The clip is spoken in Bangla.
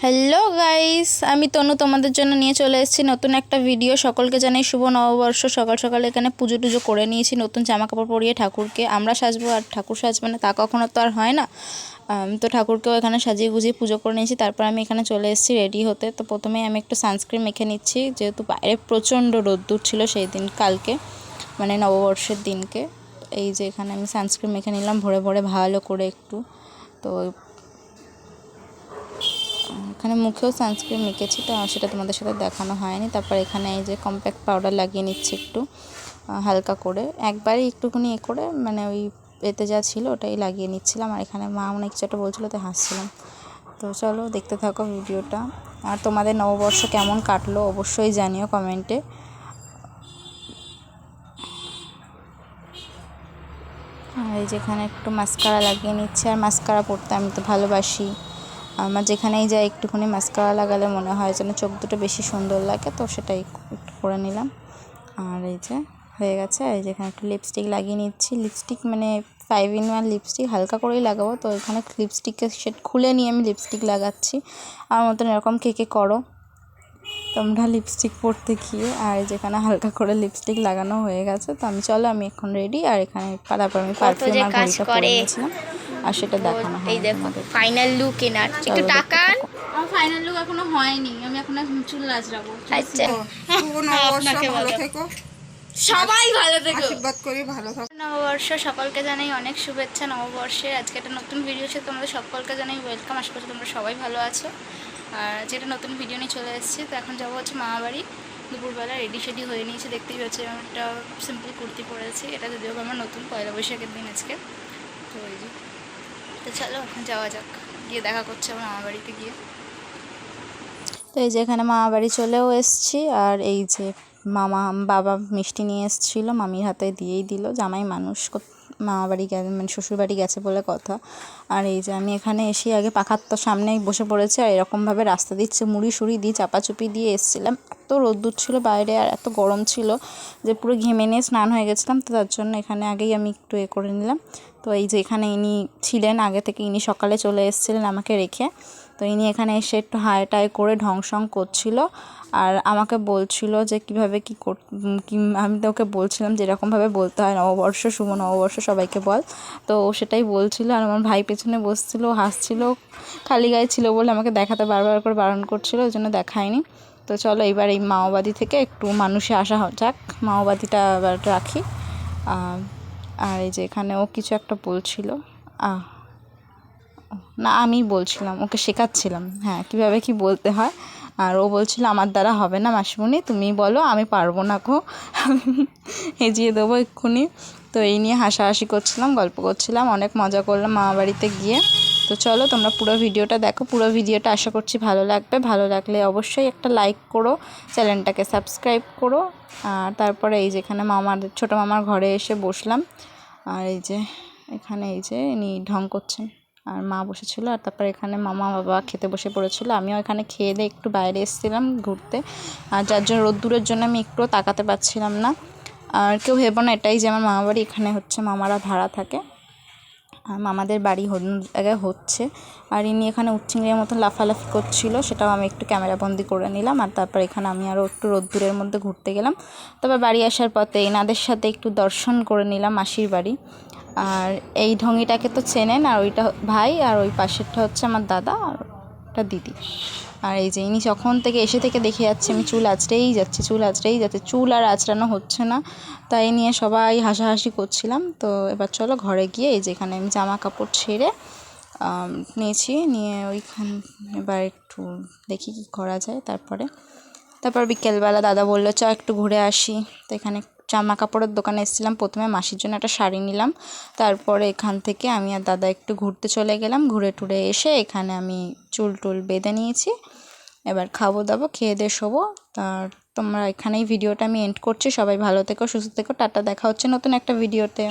হ্যালো গাইস, আমি তনু তোমাদের জন্য নিয়ে চলে এসেছি নতুন একটা ভিডিও। সকলকে জানাই শুভ নববর্ষ। সকাল সকাল এখানে পুজো টুজো করে নিয়েছি, নতুন জামা কাপড় পরিয়ে ঠাকুরকে। আমরা সাজবো আর ঠাকুর সাজবে না তা কখনো তো আর হয় না। তো ঠাকুরকেও এখানে সাজিয়ে গুজিয়ে পুজো করে নিয়েছি। তারপর আমি এখানে চলে এসেছি রেডি হতে। তো প্রথমেই আমি একটু সানস্ক্রিন মেখে নিচ্ছি, যেহেতু বাইরে প্রচণ্ড রোদ্দুর ছিল সেই দিন, কালকে মানে নববর্ষের দিনকে। এই যে এখানে আমি সানস্ক্রিন মেখে নিলাম ভোরে ভোরে ভালো করে একটু। তো এখানে মুখেও সানস্ক্রিন মেখেছি, তো সেটা তোমাদের সাথে দেখানো হয়নি। তারপর এখানে এই যে কম্প্যাক্ট পাউডার লাগিয়ে নিচ্ছি একটু হালকা করে, একবারই একটুখানি করে, মানে ওই এতে যা ছিল ওটাই লাগিয়ে নিচ্ছিলাম। আর এখানে মা অনেক কিছু একটা বলছিলো, তো হাসছিলাম। তো চলো দেখতে থাকো ভিডিওটা। আর তোমাদের নববর্ষ কেমন কাটলো অবশ্যই জানিও কমেন্টে। আর এই যেখানে একটু মাস্কারা লাগিয়ে নিচ্ছে, আর মাস্কারা পরতে আমি তো ভালোবাসি। আমার যেখানেই যাই একটুখানি মাস্কারা লাগালে মনে হয় যেন চোখ দুটো বেশি সুন্দর লাগে, তো সেটাই একটু করে নিলাম। আর এই যে হয়ে গেছে। এই যেখানে একটু লিপস্টিক লাগিয়ে নিচ্ছি। লিপস্টিক মানে 5-in-1 লিপস্টিক, হালকা করেই লাগাবো। তো এখানে লিপস্টিকের শেড খুলে নিয়ে আমি লিপস্টিক লাগাচ্ছি। আমার মতন এরকম কে করো তোমরা লিপস্টিক পরতে গিয়ে। আর যেখানে হালকা করে লিপস্টিক লাগানো হয়ে গেছে, তো আমি এখন রেডি। আর এখানে তারপর আমি পারফিউম আর ঘড়িটা পরে নিয়েছিলাম, আর সেটা দেখানো হয়। এই দেখো ফাইনাল লুক এনার, একটু টাকান। আমার ফাইনাল লুক এখনো হয়নি, আমি এখন চুল আঁচড়াবো। আচ্ছা, আপনাকে ভালো থেকো, সবাই ভালো থেকো, আশীর্বাদ করি ভালো থাকো। নববর্ষ সকলকে জানাই অনেক শুভেচ্ছা নববর্ষের। আজকে একটা নতুন ভিডিও আছে, তোমাদের সকলকে জানাই ওয়েলকাম। আশা করছি তোমরা সবাই ভালো আছো। আর যেটা নতুন ভিডিও নিয়ে চলে এসেছি। তো এখন যাবো হচ্ছে মামাবাড়ি। দুপুরবেলা রেডি শেডি হয়ে নিয়েছি, দেখতেই পাচ্ছি। আমি একটা সিম্পল কুর্তি পরেছি, এটা যদিও আমার নতুন পয়লা বৈশাখের দিন আজকে। তো ওই যে, তো চলো এখন যাওয়া যাক, গিয়ে দেখা করছে আমার মামাবাড়িতে গিয়ে। তো এই যে এখানে মামাবাড়ি চলেও এসছি। আর এই যে বাবা মিষ্টি নিয়ে এসেছিলো, মামির হাতে দিয়েই দিল। জামাই মানুষ, মামাবাড়ি গেছে মানে শ্বশুরবাড়ি গেছে বলে কথা। আর এই যে আমি এখানে এসে আগে পাখার তো সামনেই বসে পড়েছি। আর এরকমভাবে রাস্তা দিচ্ছে, মুড়ি সুড়ি দিয়ে চাপাচুপি দিয়ে এসেছিলাম। এত রোদ্দুর ছিল বাইরে, আর এত গরম ছিল যে পুরো ঘেমে নিয়ে স্নান হয়ে গেছিলাম। তো তার জন্য এখানে আগেই আমি একটু করে নিলাম। তো এই যে এখানে ইনি ছিলেন আগে থেকে, ইনি সকালে চলে এসেছিলেন আমাকে রেখে। তো ইনি এখানে এসে একটু হাই টাই করে ঢং শং করছিল, আর আমাকে বলছিল যে কীভাবে কী আমি তো ওকে বলছিলাম যে এরকমভাবে বলতে হয়, নববর্ষ শুভ নববর্ষ সবাইকে বল। তো ও সেটাই বলছিল। আর আমার ভাই পেছনে বসছিল, হাসছিল, খালি গায়ে ছিল বলে আমাকে দেখাতে বারবার করে বারণ করছিল, ওই জন্য দেখায়নি। তো চলো এবার এই মাওবাদী থেকে একটু মানুষে আসা যাক, মাওবাদীটা এবার রাখি। আর এই যে এখানে ও কিছু একটা বলছিল, না আমি বলছিলাম, ওকে শেখাচ্ছিলাম হ্যাঁ কীভাবে কী বলতে হয়। আর ও বলছিল আমার দ্বারা হবে না মাসিমণি, তুমি বলো, আমি পারবো না গো, হেজিয়ে দেবো এক্ষুনি। তো এই নিয়ে হাসাহাসি করছিলাম, গল্প করছিলাম, অনেক মজা করলাম মামাবাড়িতে গিয়ে। তো চলো তোমরা পুরো ভিডিওটা দেখো। পুরো ভিডিওটা আশা করছি ভালো লাগবে। ভালো লাগলে অবশ্যই একটা লাইক করো, চ্যানেলটাকে সাবস্ক্রাইব করো। আর তারপরে এই যেখানে ছোটো মামার ঘরে এসে বসলাম। আর এই যে এখানে এই যে ইনি ঢং করছেন, আর মা বসেছিল। আর তারপর এখানে মামা বাবা খেতে বসে পড়েছিল। আমিও এখানে খেয়ে দিয়ে একটু বাইরে এসেছিলাম ঘুরতে, আর যার জন্য রোদ্দুরের জন্য আমি একটুও তাকাতে পারছিলাম না। আর কেউ ভেবো না এটাই যে আমার মামা বাড়ি, এখানে হচ্ছে মামারা ভাড়া থাকে, আর মামাদের বাড়ি অন্য জায়গায় হচ্ছে। আর ইনি এখানে উচ্চিংড়ির মতো লাফালাফি করছিল, সেটাও আমি একটু ক্যামেরাবন্দি করে নিলাম। আর তারপর এখানে আমি আরও একটু রোদ্দুরের মধ্যে ঘুরতে গেলাম। তারপর বাড়ি আসার পথে এনাদের সাথে একটু দর্শন করে নিলাম মাসির বাড়ি। আর এই ঢঙ্গিটাকে তো চেনেন, আর ওইটা ভাই, আর ওই পাশেরটা হচ্ছে আমার দাদা, আর ওটা দিদি। আর এই যে ইনি যখন থেকে এসে থেকে দেখে যাচ্ছে আমি চুল আঁচড়েই যাচ্ছি, চুল আর আঁচড়ানো হচ্ছে না। তাই নিয়ে সবাই হাসাহাসি করছিলাম। তো এবার চলো ঘরে গিয়ে, এই যে এখানে আমি জামা কাপড় ছেড়ে নিয়েছি, নিয়ে এবার একটু দেখি কী করা যায়। তারপর বিকেলবেলা দাদা বললো চ একটু ঘুরে আসি। তো এখানে জামা কাপড়ের দোকানে এসেছিলাম, প্রথমে মাসির জন্য একটা শাড়ি নিলাম। তারপরে এখান থেকে আমি আর দাদা একটু ঘুরতে চলে গেলাম। ঘুরে টুরে এসে এখানে আমি চুল টুল বেঁধে নিয়েছি। এবার খাবো দাবো, খেয়ে দিয়ে শোবো। আর তোমরা এখানেই ভিডিওটা আমি এন্ড করছি। সবাই ভালো থেকো, সুস্থ থেকো, টাটা। দেখা হচ্ছে নতুন একটা ভিডিওতে।